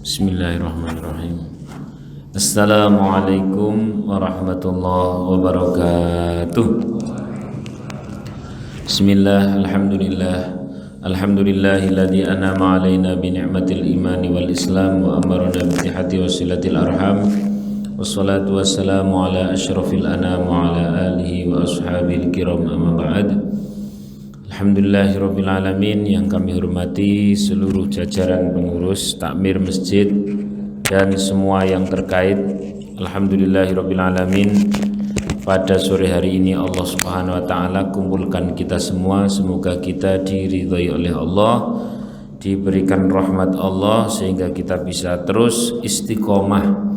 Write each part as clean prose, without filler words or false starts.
Bismillahirrahmanirrahim. Assalamualaikum warahmatullahi wabarakatuh. Bismillah, alhamdulillahilladzi an'ama alaina bi ni'matil imani wal islam wa amarna bi ittihadi wasilatil arham. Wassalatu wassalamu ala asyrafil anam wa ala alihi wa ashabil kiram, amma ba'd. Alhamdulillahirabbil alamin, yang kami hormati seluruh jajaran pengurus takmir masjid dan semua yang terkait. Alhamdulillahirabbil alamin, pada sore hari ini Allah Subhanahu wa taala kumpulkan kita semua. Semoga kita diridhai oleh Allah, diberikan rahmat Allah sehingga kita bisa terus istiqomah.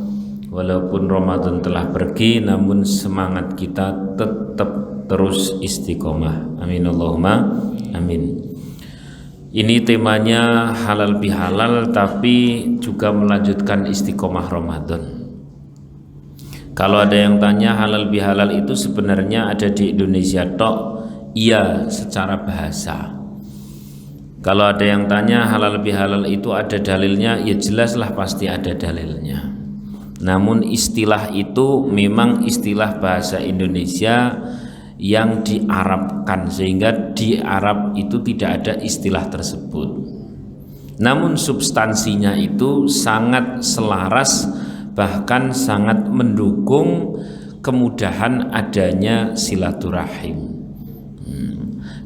Walaupun Ramadan telah pergi, namun semangat kita tetap terus istiqomah. Amin Allahumma amin. Ini temanya halal bihalal, tapi juga melanjutkan istiqomah Ramadan. Kalau ada yang tanya halal bihalal itu sebenarnya ada di Indonesia tok? Iya, secara bahasa. Kalau ada yang tanya halal bihalal itu ada dalilnya, ya jelaslah pasti ada dalilnya. Namun istilah itu memang istilah bahasa Indonesia yang diarabkan, sehingga di Arab itu tidak ada istilah tersebut. Namun substansinya itu sangat selaras, bahkan sangat mendukung kemudahan adanya silaturahim.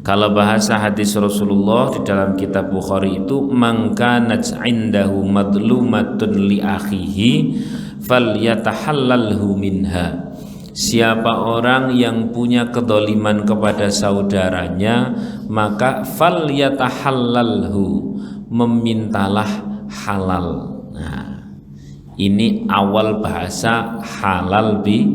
Kalau bahasa hadis Rasulullah di dalam kitab Bukhari itu, man kanat indahu madlumatun li akhihi falyatahallalhu minha. Siapa orang yang punya kedoliman kepada saudaranya, maka falyatahallalhu, memintalah halal. Nah, ini awal bahasa halal bi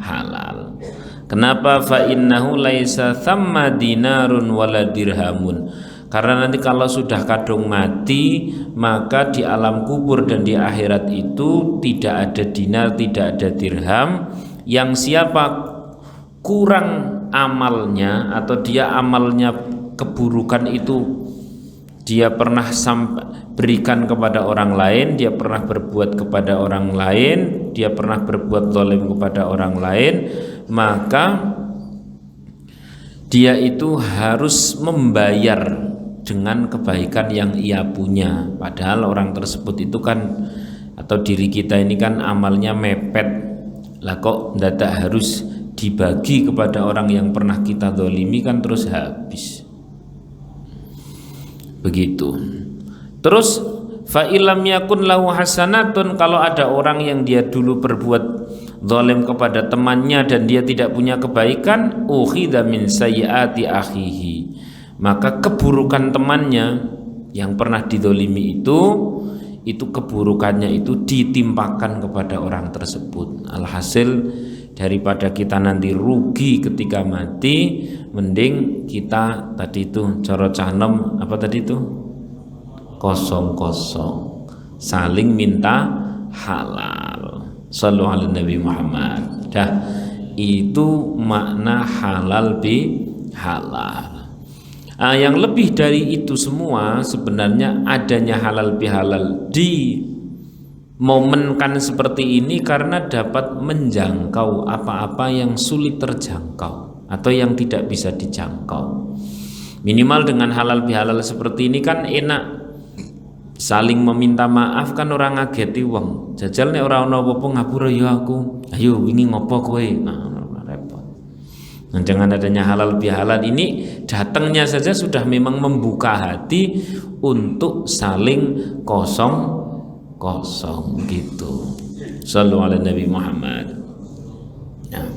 halal. Kenapa? Fa innahu laisa thamma dinarun wala dirhamun. Karena nanti kalau sudah kadung mati, maka di alam kubur dan di akhirat itu tidak ada dinar, tidak ada dirham. Yang siapa kurang amalnya atau dia amalnya keburukan itu dia pernah berikan kepada orang lain, dia pernah berbuat kepada orang lain, dia pernah berbuat zalim kepada orang lain, maka dia itu harus membayar dengan kebaikan yang ia punya. Padahal orang tersebut itu kan, atau diri kita ini kan amalnya mepet lah, kok mendadak harus dibagi kepada orang yang pernah kita zalimi, kan terus habis. Begitu. Terus fa illam yakun lahu hasanatun, kalau ada orang yang dia dulu berbuat zalim kepada temannya dan dia tidak punya kebaikan, ukhidha min sayyiati akhihi, maka keburukan temannya yang pernah dizalimi itu keburukannya itu ditimpakan kepada orang tersebut. Alhasil daripada kita nanti rugi ketika mati, mending kita tadi itu coro canom apa tadi itu kosong-kosong, saling minta halal. Shallu ala Nabi Muhammad. Dah, itu makna halal bi halal. Yang lebih dari itu semua sebenarnya adanya halal bihalal di momenkan seperti ini karena dapat menjangkau apa-apa yang sulit terjangkau atau yang tidak bisa dijangkau. Minimal dengan halal bihalal seperti ini kan enak, saling meminta maaf, kan orang ngageti wong. Jajal nek ora ana apa-apa ngapura ya aku. Ayo wingi ngopo kowe? Nah, repot. Nah, dengan adanya halal bihalal ini, datangnya saja sudah memang membuka hati untuk saling kosong-kosong gitu. Shallu ala Nabi Muhammad. Nah,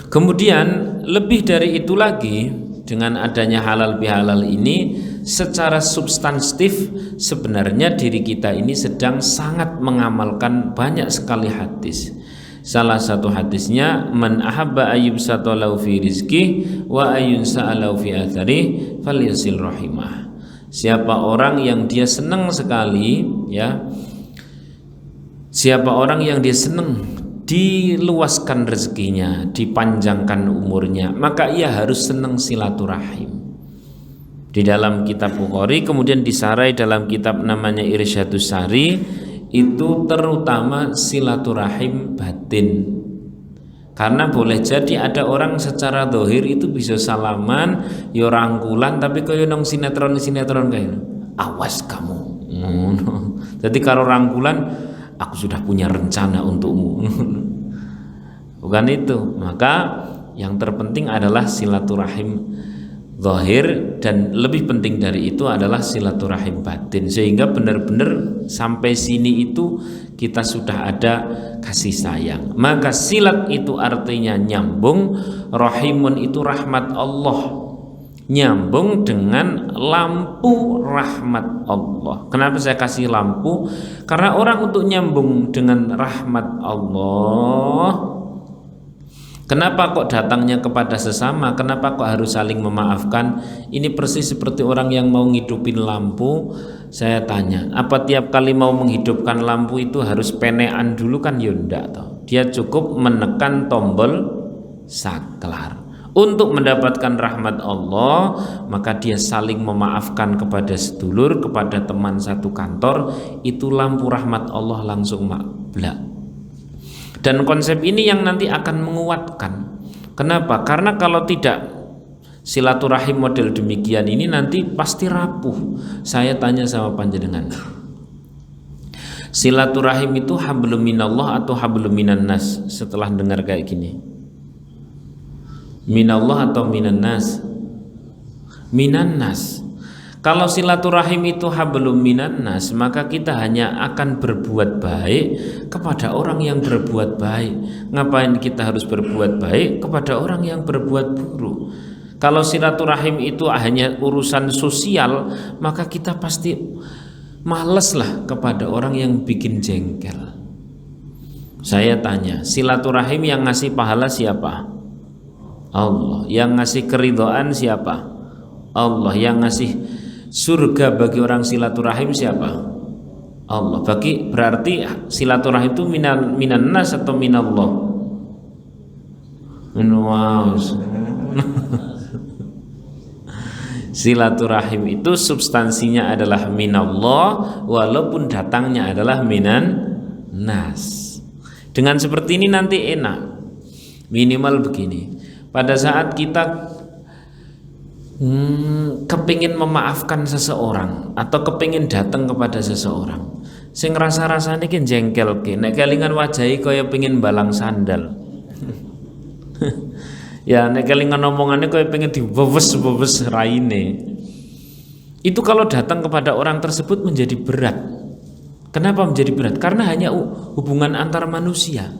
kemudian lebih dari itu lagi, dengan adanya halal bihalal ini, secara substantif sebenarnya diri kita ini sedang sangat mengamalkan banyak sekali hadis. Salah satu hadisnya, man ahabba ayyub satalau fi rizqih wa ayyun sa'alau fi athari falyasil rahimah. Siapa orang yang dia senang sekali, ya, siapa orang yang dia senang diluaskan rezekinya, dipanjangkan umurnya, maka ia harus senang silaturahim. Di dalam kitab Bukhari, kemudian disarai dalam kitab namanya Irsyadus Sari, itu terutama silaturahim batin. Karena boleh jadi ada orang secara zahir itu bisa salaman, yo rangkulan, tapi kaya nang sinetron kayak awas kamu. Jadi kalau rangkulan, aku sudah punya rencana untukmu. Bukan itu. Maka yang terpenting adalah silaturahim zahir, dan lebih penting dari itu adalah silaturahim batin, sehingga benar-benar sampai sini itu kita sudah ada kasih sayang. Maka silat itu artinya nyambung, rahimun itu rahmat Allah, nyambung dengan lampu rahmat Allah. Kenapa saya kasih lampu? Karena orang untuk nyambung dengan rahmat Allah, kenapa kok datangnya kepada sesama? Kenapa kok harus saling memaafkan? Ini persis seperti orang yang mau ngidupin lampu. Saya tanya, apa tiap kali mau menghidupkan lampu itu harus penean dulu? Kan ya enggak toh. Dia cukup menekan tombol saklar. Untuk mendapatkan rahmat Allah, maka dia saling memaafkan kepada sedulur, kepada teman satu kantor. Itu lampu rahmat Allah langsung mablak. Dan konsep ini yang nanti akan menguatkan. Kenapa? Karena kalau tidak silaturahim model demikian ini nanti pasti rapuh. Saya tanya sama panjenengan, silaturahim itu hablum minallah atau hablum minan nas? Setelah dengar kayak gini, minallah atau minan nas? Minan nas. Kalau silaturahim itu hablum minan nas, maka kita hanya akan berbuat baik kepada orang yang berbuat baik. Ngapain kita harus berbuat baik kepada orang yang berbuat buruk? Kalau silaturahim itu hanya urusan sosial, maka kita pasti males lah kepada orang yang bikin jengkel. Saya tanya, silaturahim yang ngasih pahala siapa? Allah. Yang ngasih keridhaan siapa? Allah. Yang ngasih surga bagi orang silaturahim siapa? Allah. Berarti silaturahim itu minan nas atau minallah? Silaturahim itu substansinya adalah minallah, walaupun datangnya adalah minan nas. Dengan seperti ini nanti enak. Minimal begini, pada saat kita kepingin memaafkan seseorang atau kepingin datang kepada seseorang, sing rasa-rasane ki jengkel ki, nek kelingan wajahi kaya pengin balang sandal. Ya nek kelingan omongannya kaya pengen dibewes raine. Itu kalau datang kepada orang tersebut menjadi berat. Kenapa menjadi berat? Karena hanya hubungan antar manusia.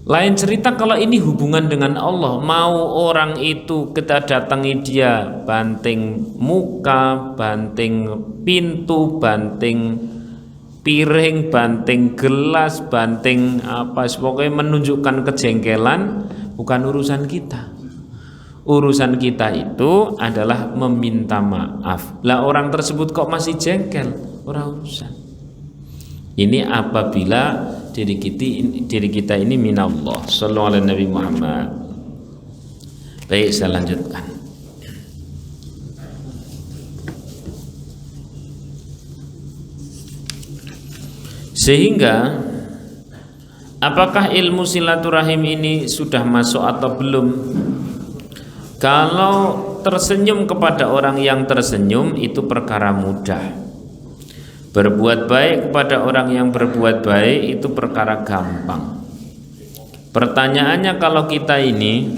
Lain cerita kalau ini hubungan dengan Allah. Mau orang itu kita datangi dia banting muka, banting pintu, banting piring, banting gelas, banting apa, pokoknya menunjukkan kejengkelan, bukan urusan kita. Urusan kita itu adalah meminta maaf. Lah orang tersebut kok masih jengkel, orang urusan. Ini apabila diri kita ini minallah. Sallallahu alaihi Nabi Muhammad. Baik, saya lanjutkan. Sehingga apakah ilmu silaturahim ini sudah masuk atau belum? Kalau tersenyum kepada orang yang tersenyum itu perkara mudah. Berbuat baik kepada orang yang berbuat baik itu perkara gampang. Pertanyaannya, kalau kita ini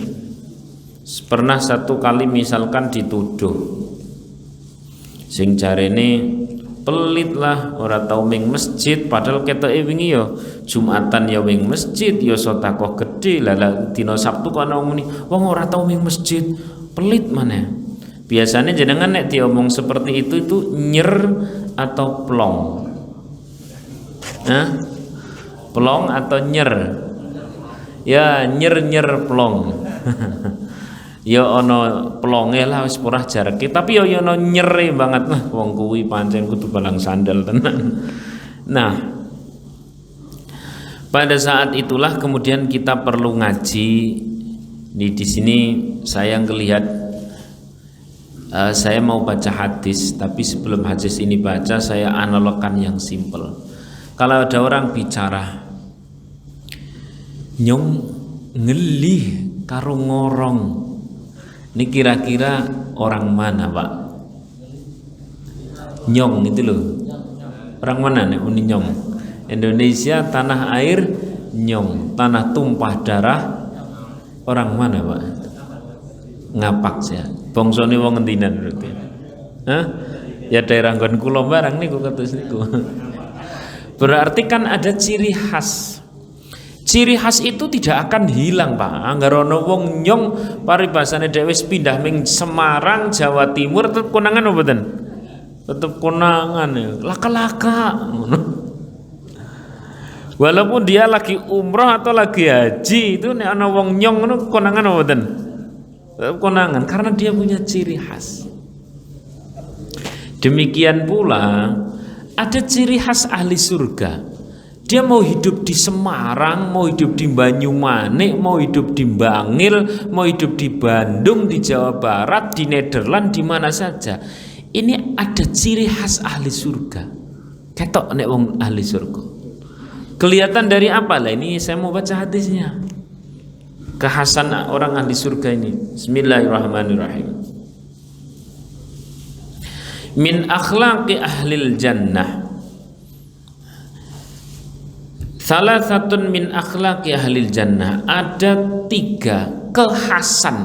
pernah satu kali misalkan dituduh, sing jarene pelit lah, ora tau ming masjid, padahal ketoke wingi yo Jumatan ya ming masjid, yo sedekah gede, lah dina Sabtu kok ana muni wong ora tau ming masjid, pelit mana? Biasanya jenengan nek diomong seperti itu nyer atau plong? Hah? Plong atau nyer? Ya nyer plong. Ya ono plonge lah wis purah jareke, tapi ya ono nyere banget lah wong kuwi pancen kudu balang sandal tenan. Nah, pada saat itulah kemudian kita perlu ngaji. Di sini saya ngelihat Saya mau baca hadis, tapi sebelum hadis ini baca saya analogkan yang simple. Kalau ada orang bicara nyong ngelih karo ngorong, ini kira-kira orang mana Pak? Nyong itu loh, orang mana nih uni nyong? Indonesia tanah air nyong, tanah tumpah darah orang mana Pak? Ngapak ya, bongsone wong ngendinan berarti. Hah? Ya daerah nggon kula barang niku kados niku. Berarti kan ada ciri khas. Ciri khas itu tidak akan hilang Pak. Anggar ono wong nyong paribasane dhewe wis pindah ming Semarang, Jawa Timur tetep konangan apa mboten? Tetep konangan ya. Laka-laka ngono. Walaupun dia lagi umroh atau lagi haji, itu nek ana wong nyong ngono konangan apa mboten? Tetep konangan karena dia punya ciri khas. Demikian pula ada ciri khas ahli surga. Dia mau hidup di Semarang, mau hidup di Banyumanik, mau hidup di Bangil, mau hidup di Bandung, di Jawa Barat, di Nederland, di mana saja. Ini ada ciri khas ahli surga. Ketok nek wong ahli surga. Kelihatan dari apa lah? Ini saya mau baca hadisnya. Kekhasan orang ahli surga ini. Bismillahirrahmanirrahim. Min akhlaqi ahlil jannah. Salah satu min akhlaqi ahlil jannah. Ada 3 kekhasan,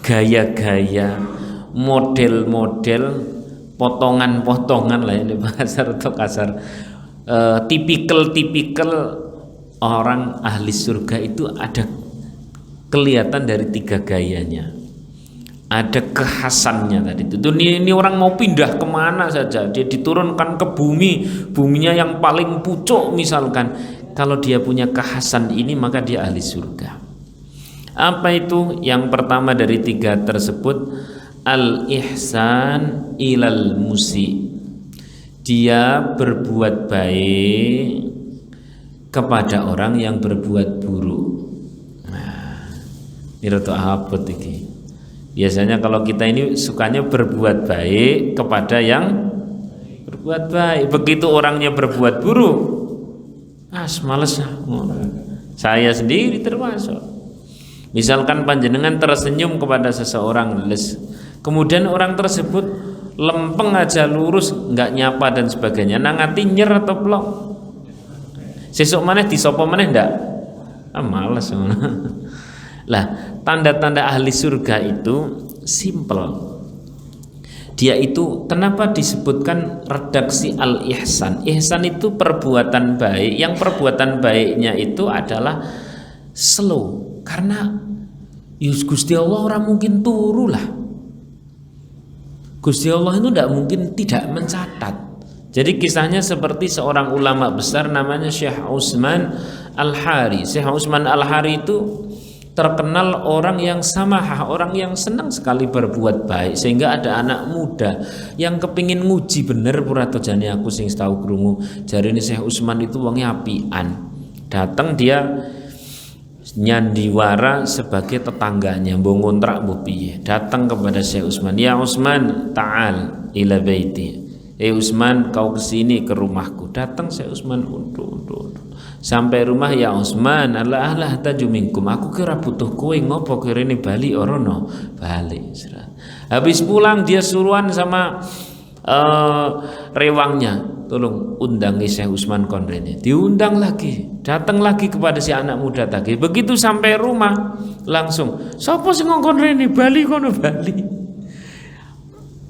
gaya-gaya, model-model, potongan-potongan lah ini bahasa atau kasar, tipikal orang ahli surga itu ada kelihatan dari 3 gayanya. Ada kekhasannya tadi itu. Ini orang mau pindah kemana saja, dia diturunkan ke bumi, buminya yang paling pucuk misalkan. Kalau dia punya kekhasan ini maka dia ahli surga. Apa itu? Yang pertama dari 3 tersebut, al-ihsan ilal musi. Dia berbuat baik kepada orang yang berbuat buruk. Nah, ini rada abot iki. Biasanya kalau kita ini sukanya berbuat baik kepada yang berbuat baik. Begitu orangnya berbuat buruk, males. Saya sendiri termasuk. Misalkan panjenengan tersenyum kepada seseorang, kemudian orang tersebut lempeng aja lurus, nggak nyapa dan sebagainya, nangati nyer atau plong. Sesuk maneh disopo maneh ndak? Males. Lah, tanda-tanda ahli surga itu simple. Dia itu kenapa disebutkan redaksi al-ihsan? Ihsan itu perbuatan baik. Yang perbuatan baiknya itu adalah slow. Karena Gusti Allah orang mungkin turu lah. Gusti Allah itu tidak mungkin tidak mencatat. Jadi kisahnya seperti seorang ulama besar namanya Syekh Utsman Al-Hari. Syekh Utsman Al-Hari itu terkenal orang yang samahah, orang yang senang sekali berbuat baik, sehingga ada anak muda yang kepingin nguji bener pura tojane aku sing tahu krungu jarine Syekh Utsman itu wonge apian. Datang dia nyandiwara sebagai tetangganya, mbok ngontrak mbok piye. Datang kepada Syekh Utsman, "Ya Utsman, ta'al ila baiti." Utsman, kau kesini ke rumahku. Datang Syekh Utsman undur. Sampai rumah, "Ya Utsman, Allah tajuminkum." Aku kira butuh kowe ngopo kirene bali orono. Balik. Habis pulang dia suruhan sama rewangnya, "Tolong undangi Syekh Utsman kon rene." Diundang lagi. Datang lagi kepada si anak muda tadi. Begitu sampai rumah langsung, "Sopo sing ngongkon rene bali kono bali."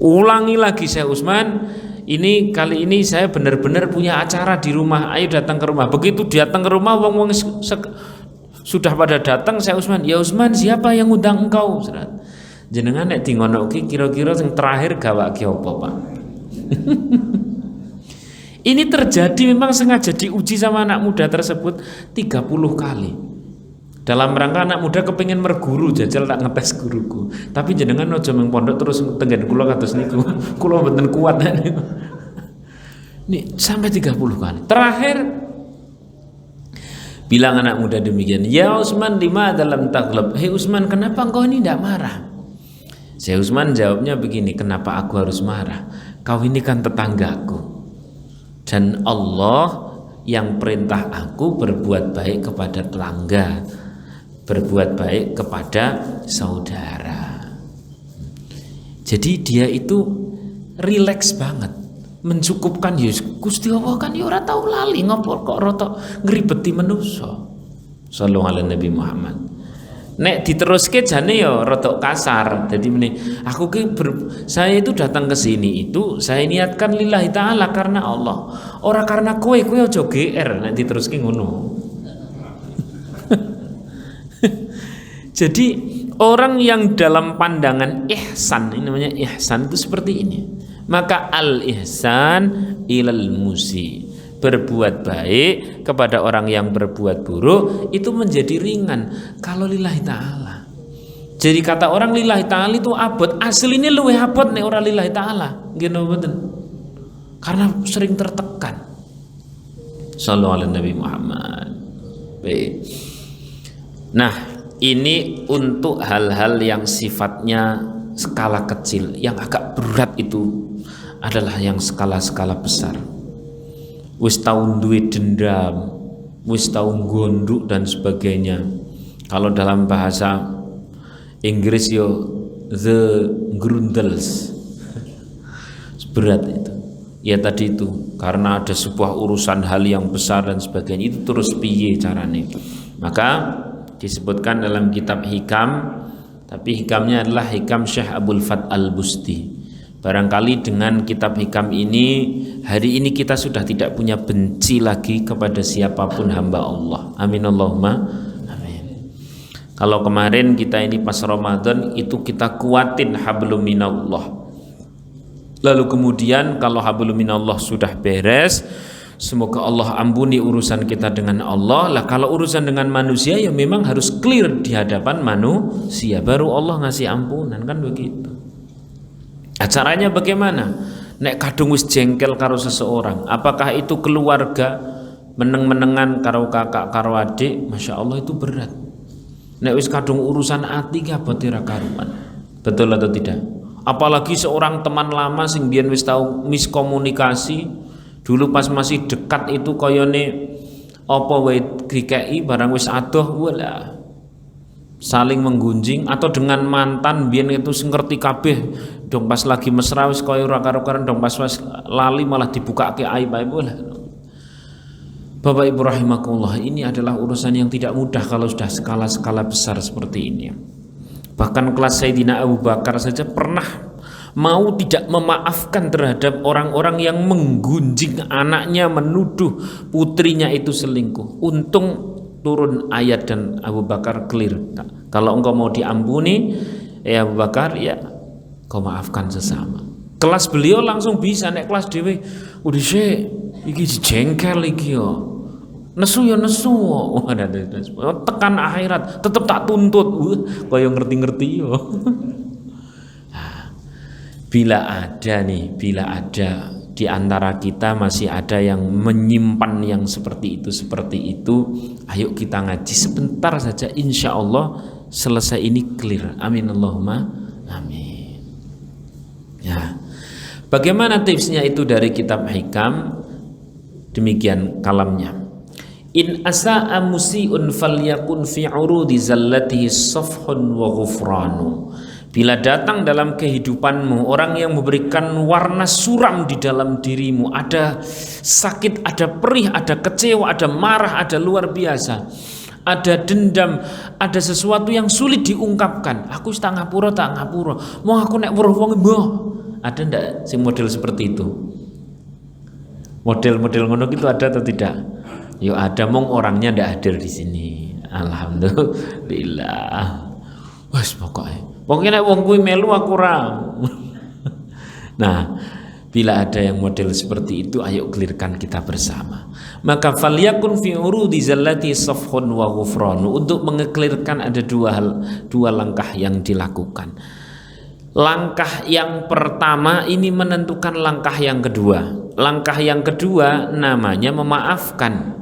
Ulangi lagi Syekh Utsman, "Ini kali ini saya benar-benar punya acara di rumah, ayo datang ke rumah." Begitu datang ke rumah, wong-wong sudah pada datang. Saya Utsman, "Ya Utsman, siapa yang undang engkau?" Jenengan nek dingonoki kira-kira yang terakhir gawake apa, Pak? Ini terjadi memang sengaja diuji sama anak muda tersebut 30 kali. Dalam rangka anak muda kepingin merguru, jajal tak ngetes guruku. Tapi jenengan aja mung pondok terus tenggen kula kados niku. Kula mboten kuat niku. Nih sampai 30 kali. Terakhir bilang anak muda demikian, "Ya Utsman, lima dalam taglab." "Hei Utsman, kenapa engkau ini tidak marah?" Syekh Utsman jawabnya begini, kenapa aku harus marah? Kau ini kan tetanggaku, dan Allah yang perintah aku berbuat baik kepada tetangga, berbuat baik kepada saudara. Jadi dia itu rileks banget, mencukupkan. Gusti Allah kan ya ora tau lali, ngopo kok rotok ngribeti manusa. Sallallahu alaihi Nabi Muhammad. Nek diteruske jane ya rotok kasar. Jadi aku saya itu datang ke sini itu saya niatkan lillahi taala karena Allah. Ora karena kowe aja GR nek diteruske ngono. Jadi orang yang dalam pandangan ihsan, ini namanya ihsan itu seperti ini. Maka al-ihsan ilal musi, berbuat baik kepada orang yang berbuat buruk itu menjadi ringan kalau lillahi ta'ala. Jadi kata orang lillahi ta'ala itu abot, aslinya luwih abot nek ora lillahi ta'ala. Nggih mboten? Karena sering tertekan. Sallallahu alaihi Nabi Muhammad. Baik. Nah, ini untuk hal-hal yang sifatnya skala kecil. Yang agak berat itu adalah yang skala-skala besar. Wis tau duwe dendam, wis tau gonduk dan sebagainya. Kalau dalam bahasa Inggris yo the grundles. Berat itu. Ya tadi itu, karena ada sebuah urusan hal yang besar dan sebagainya, itu terus piye carane. Maka disebutkan dalam kitab Hikam, tapi hikamnya adalah Hikam Syekh Abdul Fath Al-Busti. Barangkali dengan kitab Hikam ini, hari ini kita sudah tidak punya benci lagi kepada siapapun hamba Allah. Amin Allahumma amin. Kalau kemarin kita ini pas Ramadan itu kita kuatin hablum minallah. Lalu kemudian kalau hablum minallah sudah beres, semoga Allah ampuni urusan kita dengan Allah. Lah kalau urusan dengan manusia ya memang harus clear di hadapan manusia, baru Allah ngasih ampunan, kan begitu. Acaranya bagaimana? Nek kadung wis jengkel karo seseorang, apakah itu keluarga, meneng-menengan karo kakak karo adik, masya Allah itu berat. Nek wis kadung urusan ati ki abote ra karuan. Betul atau tidak? Apalagi seorang teman lama sing biyen wis tau miskomunikasi, dulu pas masih dekat itu koyone apa wae dikeki barang wis adoh wala saling menggunjing. Atau dengan mantan biyen itu ngerti kabeh, dong pas lagi mesra wis koyo ora karo-karan, dong pas wis lali malah dibukake aib-aib wala. Bapak Ibu rahimakumullah, ini adalah urusan yang tidak mudah kalau sudah skala-skala besar seperti ini. Bahkan kelas Sayyidina Abu Bakar saja pernah mau tidak memaafkan terhadap orang-orang yang menggunjing anaknya, menuduh putrinya itu selingkuh. Untung turun ayat dan Abu Bakar clear. Kalau engkau mau diampuni, ya Abu Bakar, ya kau maafkan sesama. Kelas beliau langsung bisa, nek kelas dewe udah sih iki jengkel iki yo. Nesu ya nesu, tekan akhirat tetep tak tuntut, kaya ngerti-ngerti yo. Bila ada di antara kita masih ada yang menyimpan yang seperti itu, ayo kita ngaji sebentar saja, insya Allah selesai ini clear. Amin Allahumma amin. Ya, bagaimana tipsnya itu dari kitab Hikam? Demikian kalamnya. In asa'a musi'un falyakun fi 'urudi zallatihi safhun wa ghufranu. Bila datang dalam kehidupanmu orang yang memberikan warna suram di dalam dirimu, ada sakit, ada perih, ada kecewa, ada marah, ada luar biasa, ada dendam, ada sesuatu yang sulit diungkapkan. Aku tak ngapura, mau aku nek weruh wong mbah. Ada ndak sing model seperti itu? Model-model ngono itu ada atau tidak? Yo ada, mong orangnya ndak hadir di sini. Alhamdulillah. Wes pokoknya nek wong kuwi melu aku ora. Nah, bila ada yang model seperti itu, ayo clearkan kita bersama. Maka falyakun fi urudi zallati safhun wa ghufranu. Untuk mengeklirkan ada dua langkah yang dilakukan. Langkah yang pertama ini menentukan langkah yang kedua. Langkah yang kedua namanya memaafkan.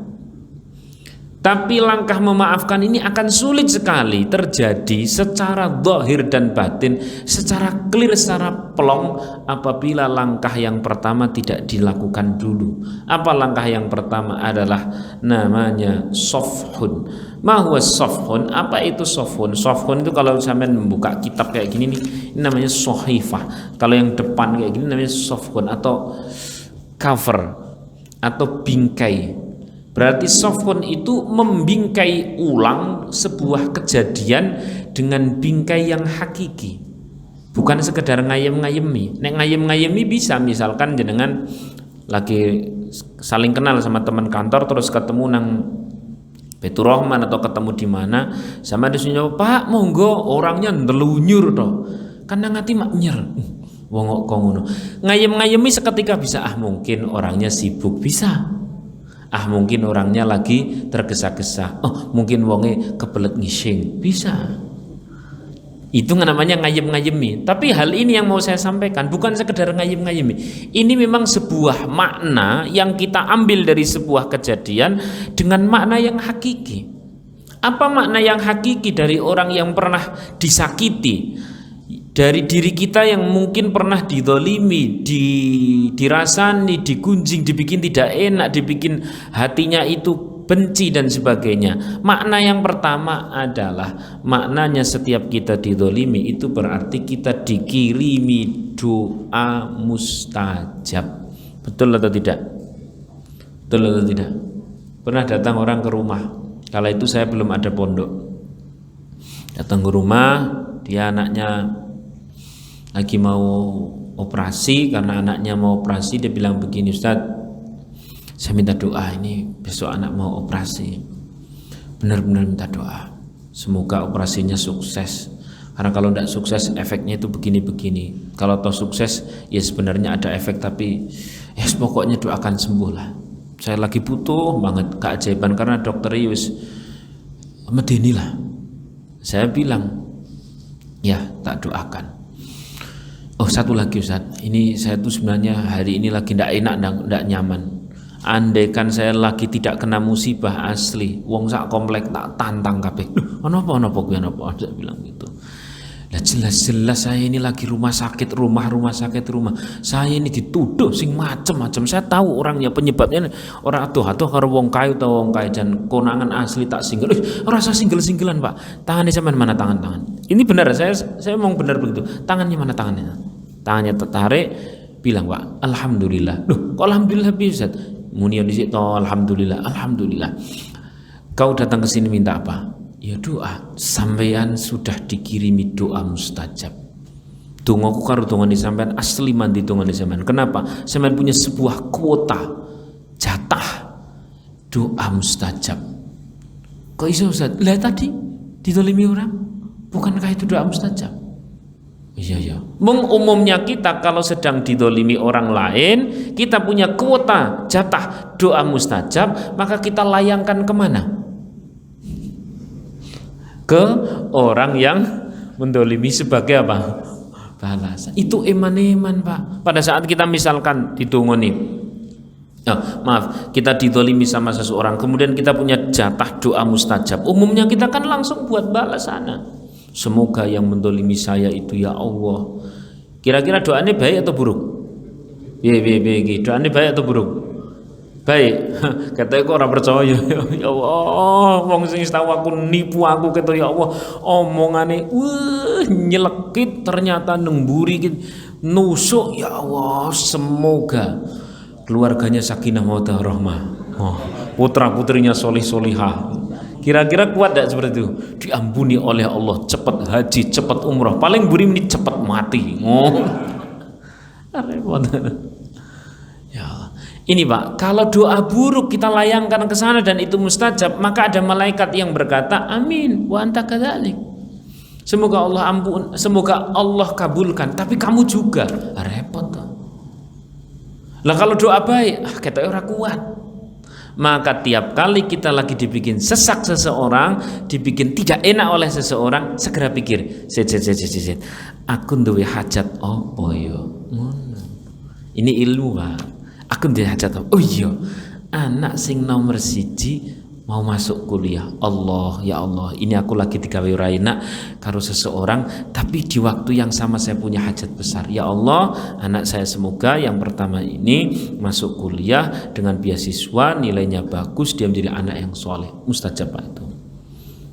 Tapi langkah memaafkan ini akan sulit sekali terjadi secara zahir dan batin, secara clear, secara plong apabila langkah yang pertama tidak dilakukan dulu. Apa langkah yang pertama? Adalah namanya sofhun. Ma huwa sofhun? Apa itu sofhun? Sofhun itu kalau sampean membuka kitab kayak gini nih, ini namanya sohifah. Kalau yang depan kayak gini namanya sofhun atau cover atau bingkai. Berarti sofhun itu membingkai ulang sebuah kejadian dengan bingkai yang hakiki, bukan sekedar ngayem-ngayemi. Nek ngayem-ngayemi bisa, misalkan jenengan lagi saling kenal sama teman kantor terus ketemu nang Betul Rahman atau ketemu di mana, sama disuruh Pak monggo orangnya ndelunyur toh, kan nang ati mak nyer. Wong kok ngono. Ngayem-ngayemi seketika bisa, mungkin orangnya sibuk, bisa. Mungkin orangnya lagi tergesa-gesa. Mungkin wonge kebelet ngising, bisa. Itu namanya ngayem-ngayemi. Tapi hal ini yang mau saya sampaikan bukan sekedar ngayem-ngayemi. Ini memang sebuah makna yang kita ambil dari sebuah kejadian dengan makna yang hakiki. Apa makna yang hakiki dari orang yang pernah disakiti? Dari diri kita yang mungkin pernah didolimi, dirasani, digunjing, dibikin tidak enak, dibikin hatinya itu benci dan sebagainya. Makna yang pertama adalah maknanya setiap kita didolimi itu berarti kita dikirimi doa mustajab. Betul atau tidak? Betul atau tidak? Pernah datang orang ke rumah, kala itu saya belum ada pondok. Datang ke rumah, dia anaknya lagi mau operasi. Karena anaknya mau operasi, dia bilang begini, Ustadz, saya minta doa, ini besok anak mau operasi, benar-benar minta doa, semoga operasinya sukses. Karena kalau tidak sukses efeknya itu begini-begini. Kalau toh sukses ya sebenarnya ada efek, tapi ya pokoknya doakan sembuh lah. Saya lagi butuh banget keajaiban karena dokter Yus medeni lah. Saya bilang ya tak doakan. Satu lagi Ustaz, ini saya tuh sebenarnya hari ini lagi tidak enak, tidak nyaman. Andaikan saya lagi tidak kena musibah asli, wong sak komplek tak tantang kabeh. Apa saya bilang gitu. Lah jelas-jelas saya ini lagi rumah sakit. Saya ini dituduh sing macem-macem. Saya tahu orangnya, penyebabnya orang atuh karo wong kayu atau wong kayu, dan konangan asli tak singgel. Rasa singgel-singgelan Pak. Tangannya sampean mana tangan? Ini benar, saya mau benar begitu. Tangannya mana tangannya? Tangannya tertarik, bilang Pak, alhamdulillah. Loh, kok alhamdulillah bisa? Munion dhisik to, alhamdulillah. Kau datang ke sini minta apa? Ya doa. Sampeyan sudah dikirimi doa mustajab. Dongaku karo dongane sampean asli mandi dongane sampean. Kenapa? Sampean punya sebuah kuota jatah doa mustajab. Kok iso Ustaz? Lah tadi didolimi orang, bukankah itu doa mustajab? Iya. Umumnya kita kalau sedang didolimi orang lain, kita punya kuota jatah doa mustajab, maka kita layangkan kemana? Ke orang yang mendolimi sebagai apa? Balasan. Itu eman-eman Pak. Pada saat kita misalkan ditungoni, kita didolimi sama seseorang, kemudian kita punya jatah doa mustajab, umumnya kita kan langsung buat balas sana. Semoga yang mendolimi saya itu ya Allah. Kira-kira doanya baik atau buruk? Doanya baik atau buruk? Baik. Katanya kok orang percaya. Ya Allah, wong sing tahu aku nipu aku kata ya Allah, omongane nyelekit ternyata nemburi nusuk ya Allah. Semoga keluarganya sakinah mawaddah rahmah. Putra-putrinya solih-solihah. Kira-kira kuat tidak seperti itu? Diampuni oleh Allah, cepat haji, cepat umrah, paling buri ini cepat mati. Repot. Ya. Ini Pak, kalau doa buruk kita layangkan ke sana dan itu mustajab, maka ada malaikat yang berkata, amin wa anta kadzalik. Semoga Allah ampun, semoga Allah kabulkan, tapi kamu juga. Repot tuh. Lah kalau doa baik, kita orang kuat. Maka tiap kali kita lagi dibikin sesak seseorang, dibikin tidak enak oleh seseorang, segera pikir, aku duwe hajat apa ya? Ini ilmu Pak. Aku duwe hajat apa? Oh iya, anak sing nomor 1 mau masuk kuliah. Allah, ya Allah, ini aku lagi digawe ora enak karo seseorang, tapi di waktu yang sama saya punya hajat besar. Ya Allah, anak saya semoga yang pertama ini masuk kuliah dengan beasiswa, nilainya bagus, dia menjadi anak yang soleh. Mustajab Pak itu.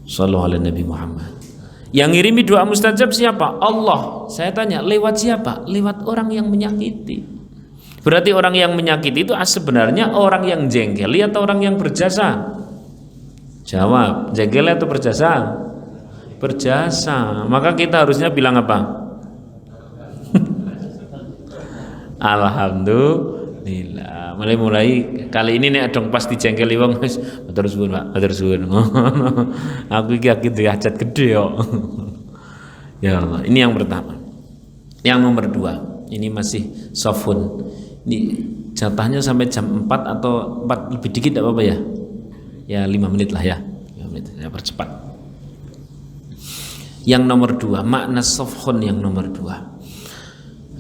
Sallallahu alaihi Nabi Muhammad. Yang ngirimi doa mustajab siapa? Allah. Saya tanya, lewat siapa? Lewat orang yang menyakiti. Berarti orang yang menyakiti itu sebenarnya orang yang jengkeli atau orang yang berjasa? Jawab, jengkel atau berjasa? Berjasa. Maka kita harusnya bilang apa? Alhamdulillah. Mulai kali ini nek dong pasti jengkeli wong wis matur suwun Pak, matur suwun. Aku iki hajat gede yo. Ya Allah, ini yang pertama. Yang nomor 2, ini masih sofun. Ini jatahnya sampai jam 4 atau 4 lebih dikit tidak apa-apa ya? Ya 5 menit lah ya, 5 menit saya percepat. Yang nomor 2, makna sofhun yang nomor 2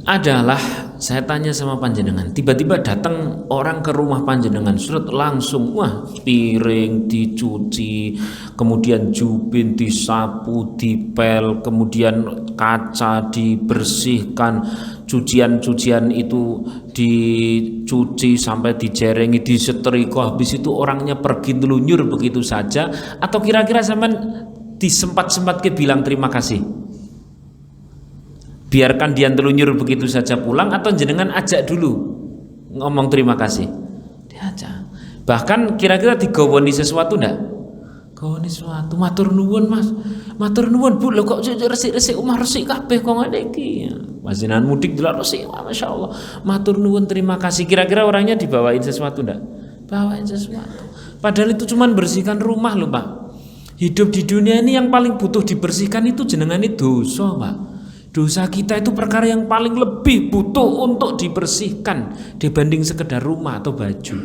adalah saya tanya sama panjenengan, tiba-tiba datang orang ke rumah panjenengan, surat langsung, wah piring dicuci, kemudian jubin disapu, dipel, kemudian kaca dibersihkan, cucian itu dicuci sampai dijerengi, disetrika, habis itu orangnya pergi telunyur begitu saja, atau kira-kira zaman disempat-sempat ke bilang terima kasih? Biarkan dia telunyur begitu saja pulang, atau jenengan ajak dulu ngomong terima kasih? Diajak. Bahkan kira-kira digawoni sesuatu ndak? Gawoni sesuatu, matur nuwun Mas, matur nuwun Bu, lho kok resik-resik omah resik kabeh kok ngene iki. Panjenengan mudik delok resik, masyaallah. Matur nuwun terima kasih. Kira-kira orangnya dibawain sesuatu ndak? Bawain sesuatu. Padahal itu cuman bersihkan rumah loh Pak. Hidup di dunia ini yang paling butuh dibersihkan itu jenengan itu dosa Pak. Dosa kita itu perkara yang paling lebih butuh untuk dibersihkan dibanding sekedar rumah atau baju.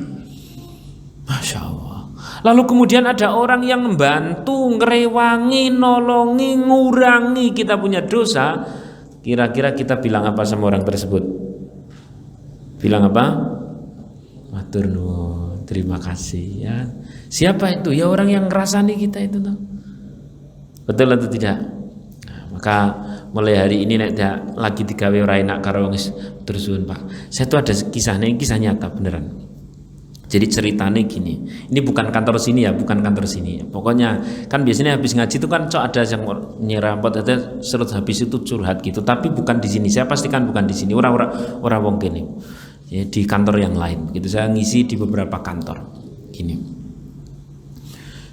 Masya Allah. Lalu kemudian ada orang yang membantu, ngerewangi, nolongi, ngurangi kita punya dosa. Kira-kira kita bilang apa sama orang tersebut? Bilang apa? Matur nuwun, terima kasih ya. Siapa itu? Ya orang yang ngerasani kita itu tuh. Betul atau tidak? Nah, maka mulai hari ini nek lagi digawe ora enak karo wong terus Pak. Saya tuh ada kisah nyata beneran. Jadi ceritanya gini. Ini bukan kantor sini ya, bukan kantor sini. Pokoknya kan biasanya habis ngaji itu kan ada yang nyerempet, ada serut habis itu curhat gitu. Tapi bukan di sini. Saya pastikan bukan di sini. Orang wong kene. Ya, di kantor yang lain. Gitu saya ngisi di beberapa kantor. Gini.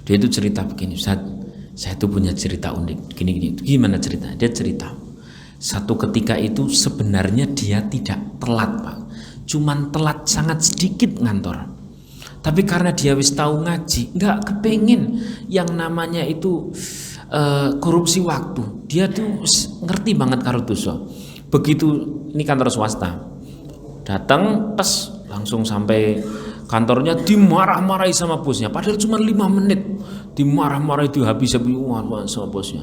Dia itu cerita begini. Saya tuh punya cerita unik, gini. Gimana cerita? Dia cerita, satu ketika itu sebenarnya dia tidak telat Pak, cuman telat sangat sedikit ngantor. Tapi karena dia wis tahu ngaji, nggak kepengen yang namanya itu korupsi waktu. Dia tuh ngerti banget karo dosa. Begitu ini kantor swasta, datang tes langsung sampai kantornya dimarah-marahi sama bosnya, padahal cuma 5 menit dimarah-marahi, dihabis-habis sama bosnya.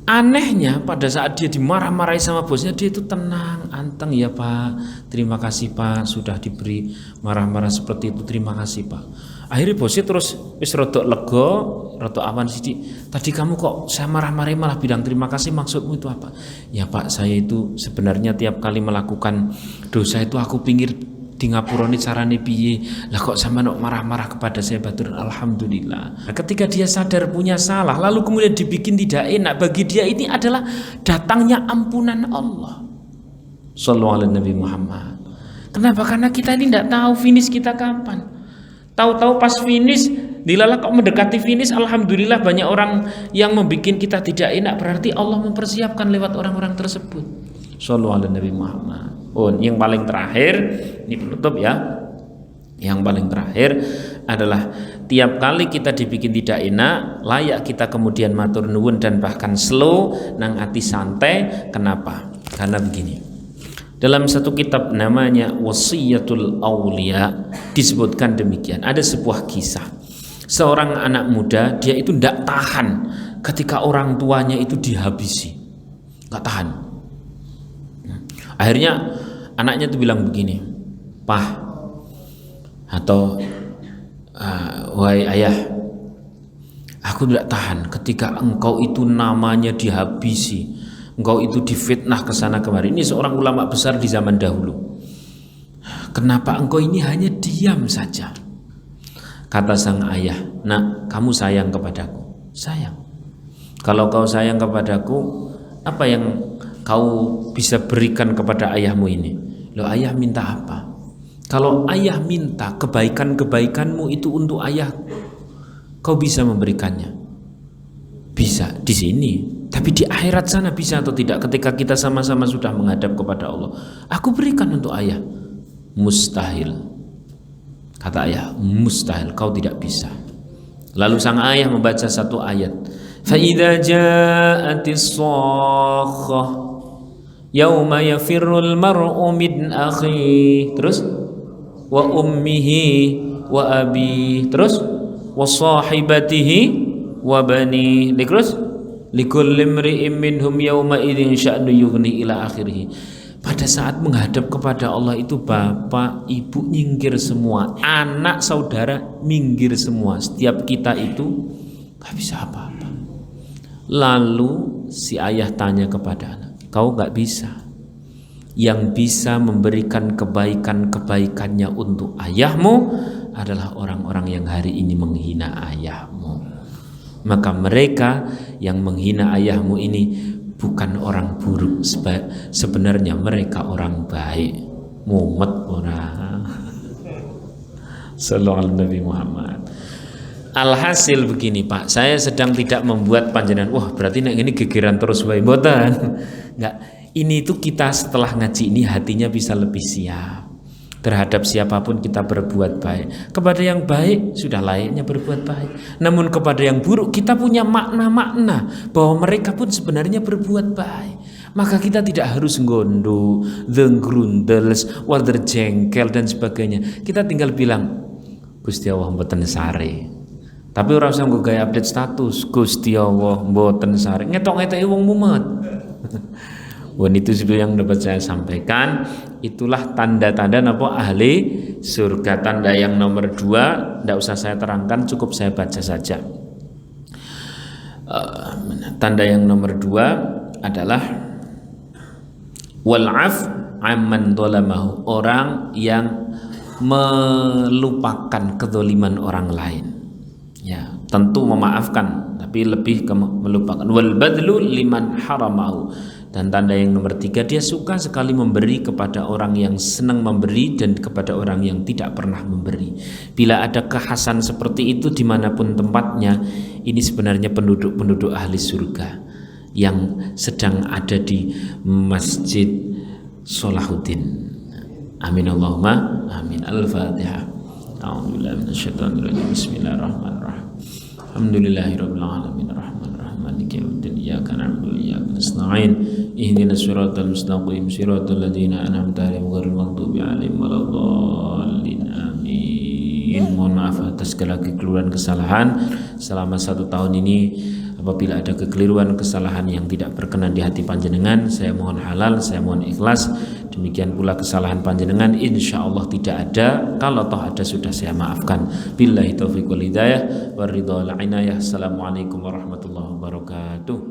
Anehnya pada saat dia dimarah-marahi sama bosnya, dia itu tenang, anteng, ya Pak, terima kasih Pak sudah diberi marah-marah seperti itu, terima kasih Pak. Akhirnya bosnya terus wis rodok lega, rodok awan sidik. Tadi kamu kok saya marah-marahi malah bilang terima kasih, maksudmu itu apa? Ya Pak, saya itu sebenarnya tiap kali melakukan dosa itu aku pinggir di ngapura ini carane piye, lah kok sama nok marah-marah kepada saya batur. Alhamdulillah. Nah, ketika dia sadar punya salah lalu kemudian dibikin tidak enak, bagi dia ini adalah datangnya ampunan Allah. Shallallahu alaihi Nabi Muhammad. Kenapa? Karena kita ini tidak tahu finish kita kapan. Tahu-tahu pas finish, dilala kok mendekati finish, alhamdulillah banyak orang yang membuat kita tidak enak, berarti Allah mempersiapkan lewat orang-orang tersebut. Shallallahu alaihi Nabi Muhammad. Oh, yang paling terakhir, ini penutup ya. Yang paling terakhir adalah tiap kali kita dibikin tidak enak, layak kita kemudian matur nuwun dan bahkan slow nang ati santai. Kenapa? Karena begini. Dalam satu kitab namanya Wasiyatul Aulia disebutkan demikian. Ada sebuah kisah. Seorang anak muda, dia itu tidak tahan ketika orang tuanya itu dihabisi. Enggak tahan. Akhirnya anaknya tuh bilang begini, Pah, atau wahai ayah, aku tidak tahan ketika engkau itu namanya dihabisi, engkau itu difitnah ke sana kemari. Ini seorang ulama besar di zaman dahulu. Kenapa engkau ini hanya diam saja? Kata sang ayah, nak, kamu sayang kepadaku? Sayang. Kalau kau sayang kepadaku, apa yang kau bisa berikan kepada ayahmu ini? Loh, ayah minta apa? Kalau ayah minta kebaikan-kebaikanmu itu untuk ayah, kau bisa memberikannya? Bisa di sini, tapi di akhirat sana bisa atau tidak? Ketika kita sama-sama sudah menghadap kepada Allah, aku berikan untuk ayah. Mustahil. Kata ayah, mustahil, kau tidak bisa. Lalu sang ayah membaca satu ayat, فَإِذَا جَاءَتِ الصَّاخَّةُ يَوْمَ يَفِرُّ الْمَرْءُ مِنْ أَخِيهِ, terus wa ummihi wa abi, terus wa sahibatihi wa bani, terus likulli imri'in minhum yawma idzin sya'nu yughni ila akhirih. Pada saat menghadap kepada Allah itu bapak, ibu nyingkir semua, anak saudara minggir semua, setiap kita itu gak bisa apa-apa. Lalu si ayah tanya kepada anak, kau gak bisa? Yang bisa memberikan kebaikan-kebaikannya untuk ayahmu adalah orang-orang yang hari ini menghina ayahmu. Maka mereka yang menghina ayahmu ini bukan orang buruk, sebenarnya mereka orang baik. Mumet orang. Sallallahu alaihi Nabi Muhammad. Alhasil begini Pak, saya sedang tidak membuat panjenengan, wah berarti ini gegeran terus wae, mboten. Enggak. Ini itu kita setelah ngaji ini hatinya bisa lebih siap terhadap siapapun kita berbuat baik. Kepada yang baik sudah layaknya berbuat baik. Namun kepada yang buruk kita punya makna-makna bahwa mereka pun sebenarnya berbuat baik. Maka kita tidak harus ngondo, grundels, wader jengkel dan sebagainya. Kita tinggal bilang Gusti Allah mboten sare. Tapi ora usah nggo gawe update status Gusti Allah mboten sare. Ngetok-ngetoki wong mumet. Wan itu sudah yang dapat saya sampaikan. Itulah tanda-tanda apa ahli surga. Tanda yang nomor 2 tidak usah saya terangkan, cukup saya baca saja. Tanda yang nomor 2 adalah wal'af amman dolamahu, orang yang melupakan kezaliman orang lain. Ya, tentu memaafkan, tapi lebih ke melupakan. Wal badlu liman haramahu. Dan tanda yang nomor 3, dia suka sekali memberi kepada orang yang senang memberi dan kepada orang yang tidak pernah memberi. Bila ada kekhasan seperti itu dimanapun tempatnya, ini sebenarnya penduduk-penduduk ahli surga yang sedang ada di Masjid Salahuddin. Amin Allahumma amin. Al-Fatihah. A'udzubillahi minasyaitonirrajim. Bismillahirrahmanirrahim. Alhamdulillahirabbil alamin arrahmanirrahim maliki yaumiddin iyyaka na'budu wa iyyaka nasta'in ihdinas siratal mustaqim siratal ladzina an'amta 'alaihim ghairil maghdubi 'alaihim waladdallin amin. Mohon maaf atas segala kekeliruan kesalahan selama 1 tahun ini. Apabila ada kekeliruan kesalahan yang tidak berkenan di hati panjenengan, saya mohon halal, saya mohon ikhlas. Demikian pula kesalahan panjenengan insya Allah tidak ada. Kalau toh ada sudah saya maafkan. Billahi taufiq wal hidayah wa ridha wal inayah. Assalamualaikum warahmatullahi wabarakatuh.